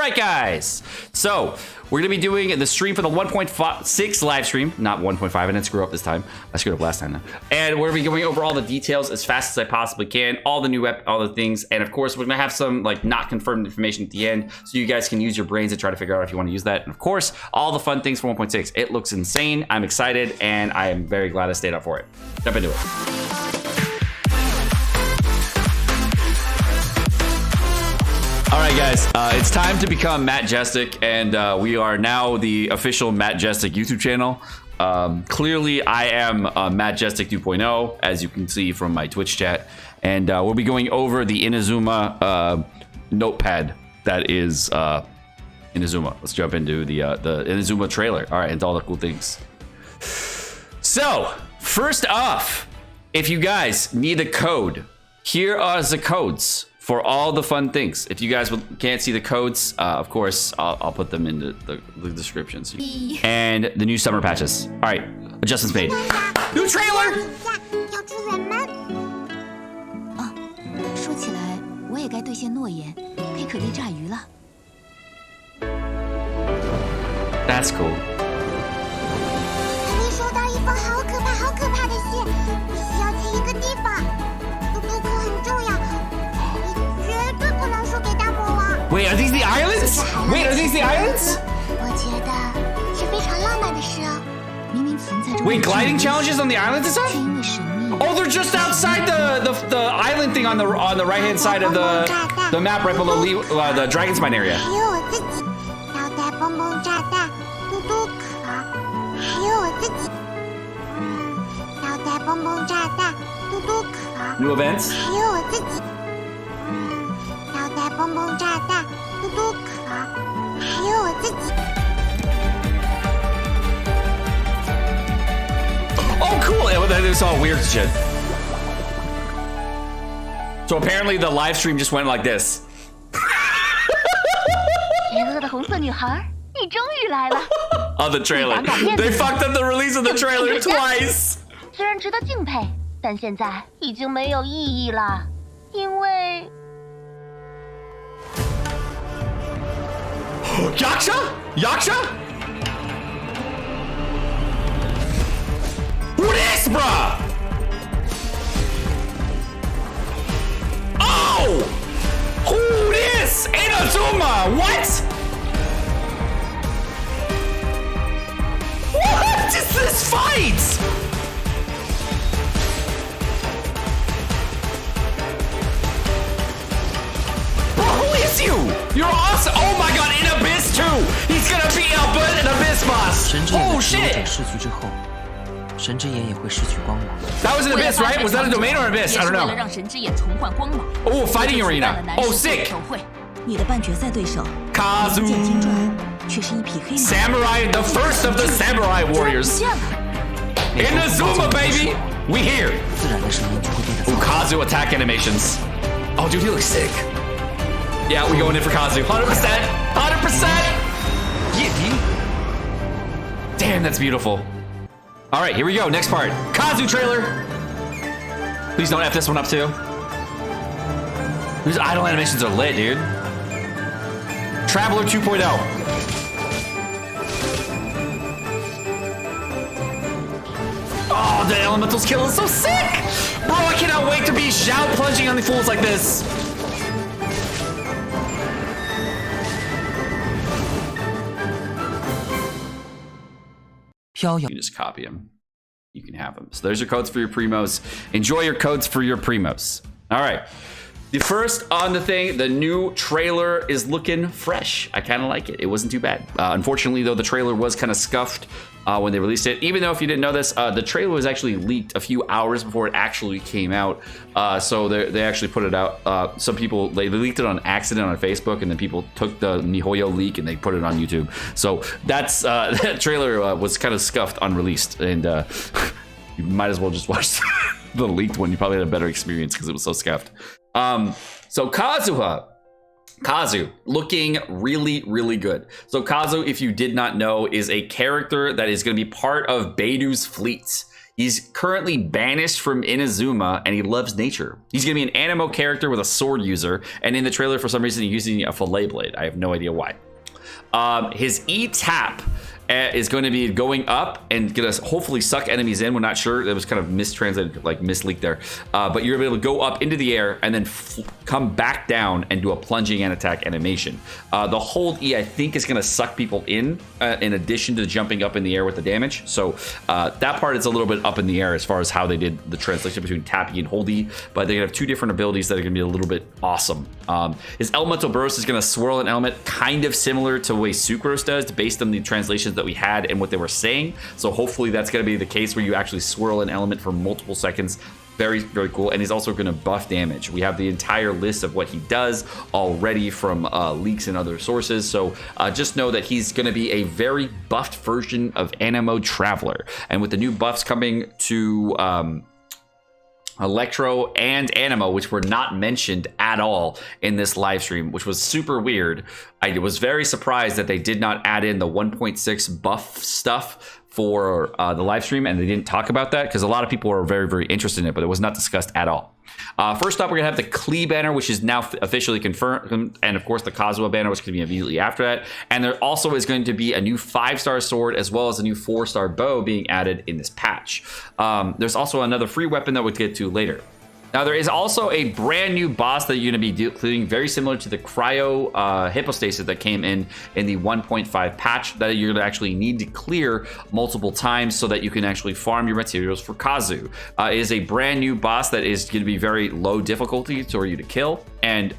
right, guys. So we're gonna be doing the stream for the 1.6 live stream, not 1.5. I didn't screw up this time. I screwed up last time, though. And we're gonna be going over all the details as fast as I possibly can, all the things, and of course we're gonna have some like not confirmed information at the end, so you guys can use your brains to try to figure out if you want to use that. And of course, all the fun things for 1.6. It looks insane. I'm excited, and I am very glad I stayed up for it. Jump into it. All right, guys, it's time to become Matt Jestik, and we are now the official Matt Jestik YouTube channel. Clearly, I am Matt Jestik 2.0, as you can see from my Twitch chat, and we'll be going over the Inazuma notepad that is Inazuma. Let's jump into the Inazuma trailer. All right, and all the cool things. So, first off, if you guys need a code, here are the codes for all the fun things. If you guys can't see the codes, of course, I'll put them in the descriptions. And the new summer patches. All right, adjustments made. New trailer! That's cool. Wait, are these the islands? Wait, are these the islands? Wait, gliding challenges on the islands and stuff? Oh, they're just outside the island thing on the right hand side of the map, right below the Dragon Spine area. New events. Oh, cool! Yeah, it's all weird shit. So apparently the live stream just went like this. On the trailer. They fucked up the release of the trailer twice. 虽然值得敬佩，但现在已经没有意义了，因为 Yaksha? Yaksha? Who this, bruh? Oh! Who this? Inazuma! What? What is this fight? You! You're awesome! Oh my god, in Abyss too! He's gonna be an Abyss boss! Oh shit! That was an Abyss, right? Was that a domain or Abyss? I don't know. Oh, fighting arena! Oh, sick! Kazu! Samurai, the first of the Samurai Warriors! Inazuma, baby! We here! Ooh, Kazu attack animations. Oh, dude, he looks sick. Yeah, we going in for Kazu. 100%! 100%! Damn, that's beautiful. All right, here we go. Next part. Kazu trailer. Please don't F this one up, too. These idle animations are lit, dude. Traveler 2.0. Oh, the elementals kill is so sick! Bro, I cannot wait to be Xiao plunging on the fools like this. You can just copy them. You can have them. So there's your codes for your primos. Enjoy your codes for your primos. All right. The first on the thing, the new trailer is looking fresh. I kind of like it. It wasn't too bad. Unfortunately, though, the trailer was kind of scuffed when they released it. Even though, if you didn't know this, the trailer was actually leaked a few hours before it actually came out. So they actually put it out. Some people, they leaked it on accident on Facebook, and then people took the MiHoYo leak and they put it on YouTube. So that's that trailer was kind of scuffed, unreleased, and you might as well just watch the leaked one. You probably had a better experience because it was so scuffed. So Kazu looking really, really good. So Kazu, if you did not know, is a character that is going to be part of Beidu's fleet. He's currently banished from Inazuma, and he loves nature. He's going to be an animo character with a sword user, and in the trailer, for some reason, he's using a fillet blade. I have no idea why. His E-tap is going to be going up and gonna hopefully suck enemies in. We're not sure. It was kind of mistranslated, like misleaked there. But you're able to go up into the air and then come back down and do a plunging and attack animation. The hold E, I think, is going to suck people in addition to jumping up in the air with the damage. So that part is a little bit up in the air as far as how they did the translation between tap E and hold E. But they're going to have two different abilities that are going to be a little bit awesome. His elemental burst is going to swirl an element kind of similar to the way Sucrose does, based on the translations that we had and what they were saying. So hopefully that's going to be the case where you actually swirl an element for multiple seconds. Very, very cool. And he's also going to buff damage. We have the entire list of what he does already from leaks and other sources. So just know that he's going to be a very buffed version of Animo Traveler. And with the new buffs coming to Electro and Animo, which were not mentioned at all in this live stream, which was super weird. I was very surprised that they did not add in the 1.6 buff stuff for the live stream, and they didn't talk about that because a lot of people were very, very interested in it, but it was not discussed at all. First up, we're gonna have the Klee banner, which is now officially confirmed, and of course the Kazuha banner, which is gonna be immediately after that. And there also is going to be a new 5-star sword as well as a new 4-star bow being added in this patch. There's also another free weapon that we'll get to later. Now, there is also a brand new boss that you're going to be doing, very similar to the Cryo Hypostasis that came in the 1.5 patch, that you're going to actually need to clear multiple times so that you can actually farm your materials for Kazu. It is a brand new boss that is going to be very low difficulty for you to kill, and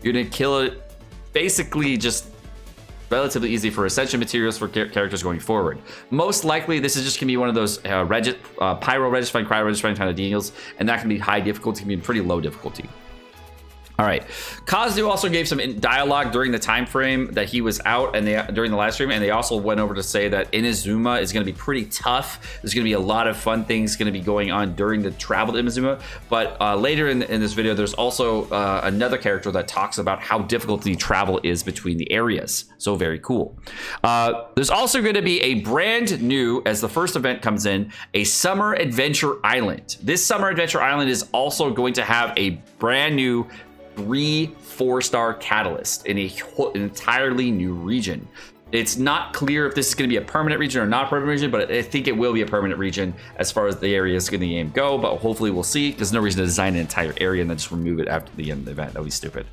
you're going to kill it basically just relatively easy for ascension materials for characters going forward. Most likely, this is just gonna be one of those pyro registering, cryo registering kind of deals, and that can be high difficulty, can be pretty low difficulty. All right, Kazu also gave some dialogue during the time frame that he was out, and during the live stream, and they also went over to say that Inazuma is going to be pretty tough. There's going to be a lot of fun things going to be going on during the travel to Inazuma. But later in this video, there's also another character that talks about how difficult the travel is between the areas. So very cool. There's also going to be a brand new, as the first event comes in, a Summer Adventure Island. This Summer Adventure Island is also going to have a brand new 3 4-star catalyst in an entirely new region. It's not clear if this is going to be a permanent region or not permanent region, but I think it will be a permanent region as far as the areas in the game go, but hopefully we'll see. There's no reason to design an entire area and then just remove it after the end of the event. That would be stupid.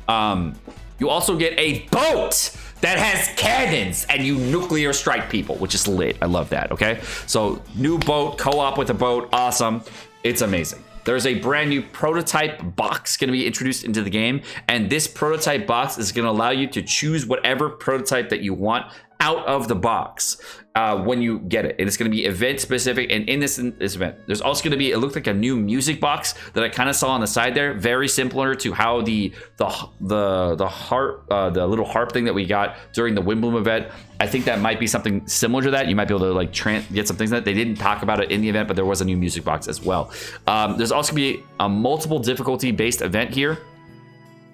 You also get a boat that has cannons and you nuclear strike people, which is lit. I love that, okay? So new boat, co-op with a boat, awesome. It's amazing. There's a brand new prototype box going to be introduced into the game, and this prototype box is going to allow you to choose whatever prototype that you want out of the box when you get it, and it's going to be event specific. And in this event, there's also going to be, it looked like a new music box that I kind of saw on the side there, very similar to how the harp, the little harp thing that we got during the Wimbledon event. I think that might be something similar to that. You might be able to like get some things that they didn't talk about it in the event, but there was a new music box as well. There's also going to be a multiple difficulty based event here.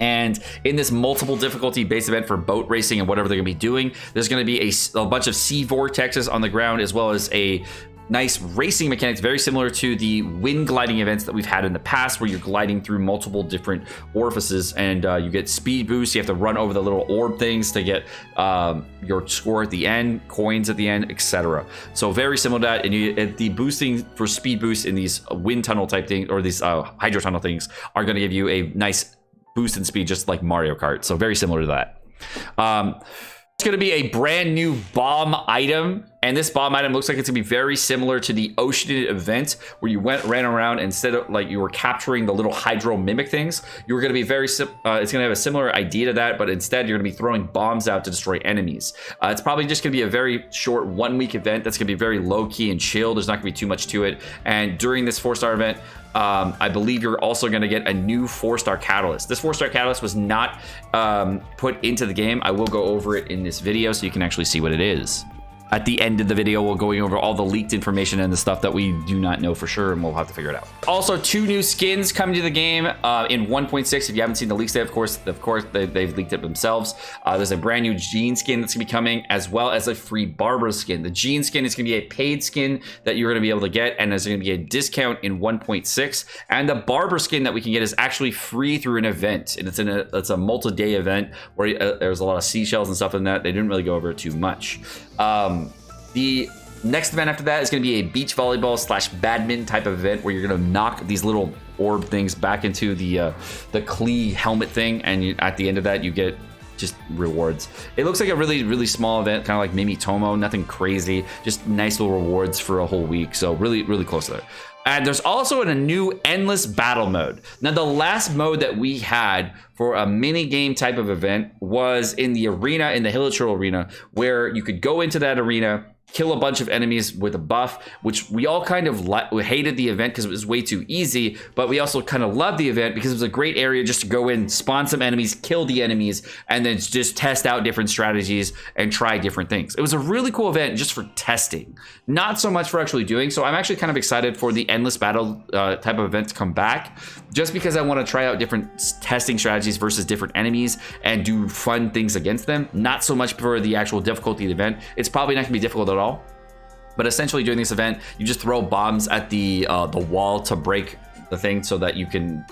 And in this multiple difficulty based event for boat racing and whatever they're going to be doing, there's going to be a bunch of sea vortexes on the ground, as well as a nice racing mechanics, very similar to the wind gliding events that we've had in the past, where you're gliding through multiple different orifices, and you get speed boosts. You have to run over the little orb things to get your score at the end, coins at the end, etc. So very similar to that. And the boosting for speed boosts in these wind tunnel type things, or these hydro tunnel things, are going to give you a nice boost in speed, just like Mario Kart. So very similar to that. It's going to be a brand new bomb item, and this bomb item looks like it's going to be very similar to the Ocean event, where you ran around, instead of like you were capturing the little hydro mimic things, you were going to be it's going to have a similar idea to that, but instead you're going to be throwing bombs out to destroy enemies. It's probably just going to be a very short 1-week event that's going to be very low key and chill. There's not going to be too much to it. And during this 4-star event, I believe you're also going to get a new 4-star catalyst. This 4-star catalyst was not put into the game. I will go over it in this video so you can actually see what it is. at the end of the video, we'll going over all the leaked information and the stuff that we do not know for sure, and we'll have to figure it out. Also, 2 new skins coming to the game in 1.6. If you haven't seen the leaks yet, of course, they've leaked it themselves. There's a brand new Jean skin that's gonna be coming, as well as a free Barbara skin. The Jean skin is gonna be a paid skin that you're gonna be able to get, and there's gonna be a discount in 1.6. And the Barbara skin that we can get is actually free through an event, and it's a multi-day event where there's a lot of seashells and stuff in that. They didn't really go over it too much. The next event after that is going to be a beach volleyball / badminton type of event where you're going to knock these little orb things back into the Klee helmet thing, and at the end of that you get just rewards. It looks like a really small event, kind of like Mimi Tomo, nothing crazy, just nice little rewards for a whole week. So really close to that. And there's also a new endless battle mode. Now, the last mode that we had for a mini game type of event was in the arena, in the Hilichurl arena, where you could go into that arena, kill a bunch of enemies with a buff, which we all kind of hated the event because it was way too easy, but we also kind of loved the event because it was a great area just to go in, spawn some enemies, kill the enemies, and then just test out different strategies and try different things. It was a really cool event just for testing, not so much for actually doing. So I'm actually kind of excited for the endless battle type of event to come back, just because I want to try out different testing strategies versus different enemies and do fun things against them. Not so much for the actual difficulty of the event. It's probably not gonna be difficult at all. But essentially, during this event, you just throw bombs at the wall to break the thing so that you can,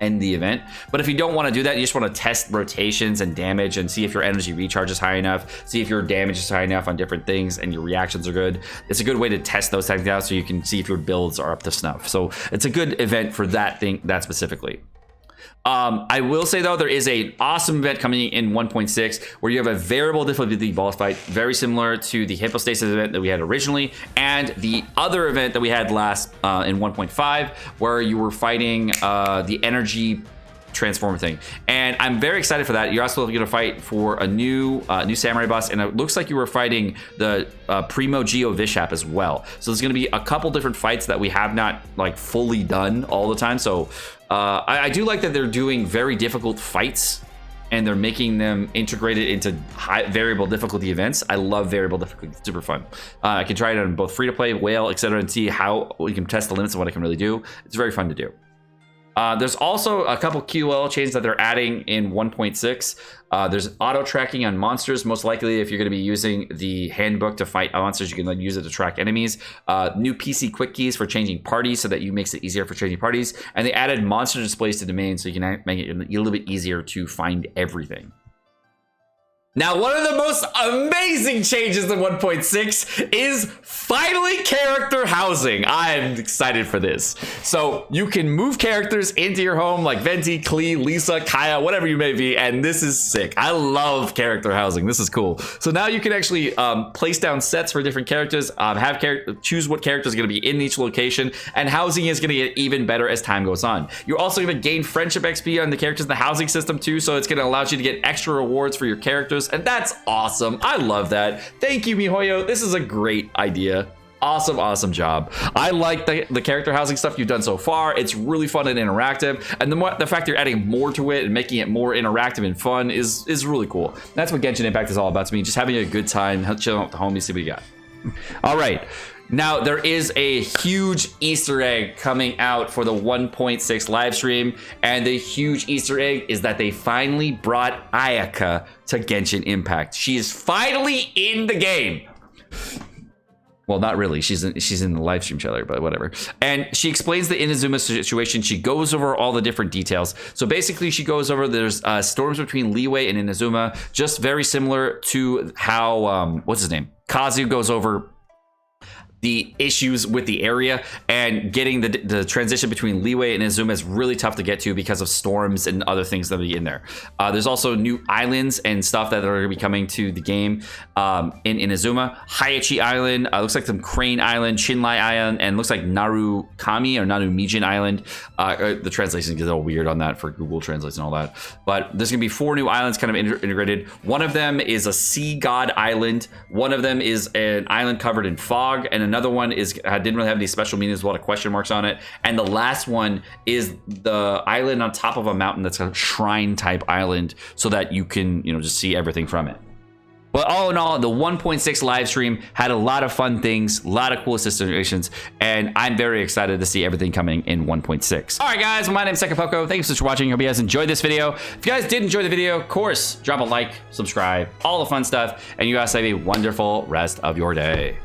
end the event. But if you don't want to do that, you just want to test rotations and damage and see if your energy recharge is high enough, see if your damage is high enough on different things and your reactions are good. It's a good way to test those things out so you can see if your builds are up to snuff. So it's a good event for that specifically. I will say, though, there is an awesome event coming in 1.6 where you have a variable difficulty boss fight, very similar to the Hypostasis event that we had originally, and the other event that we had last in 1.5, where you were fighting the energy transformer thing. And I'm very excited for that. You're also going to fight for a new samurai boss, and it looks like you were fighting the Primogem Vishap as well. So there's going to be a couple different fights that we have not fully done all the time. So I do like that they're doing very difficult fights and they're making them integrated into high variable difficulty events. I love variable difficulty, super fun. I can try it on both free to play, whale, etc., and see how we can test the limits of what I can really do. It's very fun to do. There's also a couple QOL changes that they're adding in 1.6. There's auto tracking on monsters. Most likely, if you're going to be using the handbook to fight monsters, you can then use it to track enemies. New PC quick keys for changing parties so that you makes it easier for changing parties. And they added monster displays to the main so you can make it a little bit easier to find everything. Now, one of the most amazing changes in 1.6 is finally character housing. I'm excited for this. So you can move characters into your home like Venti, Klee, Lisa, Kaya, whatever you may be, and this is sick. I love character housing. This is cool. So now you can actually place down sets for different characters, choose what character is going to be in each location, and housing is going to get even better as time goes on. You're also going to gain friendship XP on the characters in the housing system too, so it's going to allow you to get extra rewards for your characters. And that's awesome. I love that. Thank you, MiHoYo. This is a great idea. Awesome job. I like the character housing stuff you've done so far. It's really fun and interactive, and the fact you're adding more to it and making it more interactive and fun is really cool. That's what Genshin Impact is all about to me, just having a good time, chilling with the homies, see what you got. All right. Now, there is a huge Easter egg coming out for the 1.6 live stream, and the huge Easter egg is that they finally brought Ayaka to Genshin Impact. She is finally in the game. Well, not really. She's in the live stream trailer, but whatever. And she explains the Inazuma situation. She goes over all the different details. So basically, she goes over there's storms between Liyue and Inazuma, just very similar to how what's his name? Kazu goes over the issues with the area, and getting the transition between Liyue and Inazuma is really tough to get to because of storms and other things that are in there. There's also new islands and stuff that are going to be coming to the game in Inazuma. Hayachi Island, looks like some Crane Island, Chinlai Island, and looks like Narukami or Narumijin Island. The translation gets a little weird on that for Google Translate and all that. But there's going to be 4 new islands kind of integrated. One of them is a sea god island. One of them is an island covered in fog, and another one didn't really have any special meanings, a lot of question marks on it. And the last one is the island on top of a mountain that's a shrine type island, so that you can, just see everything from it. But all in all, the 1.6 live stream had a lot of fun things, a lot of cool system integrations, and I'm very excited to see everything coming in 1.6. All right, guys, well, my name's Sekapoko. Thank you so much for watching. Hope you guys enjoyed this video. If you guys did enjoy the video, of course, drop a like, subscribe, all the fun stuff, and you guys have a wonderful rest of your day.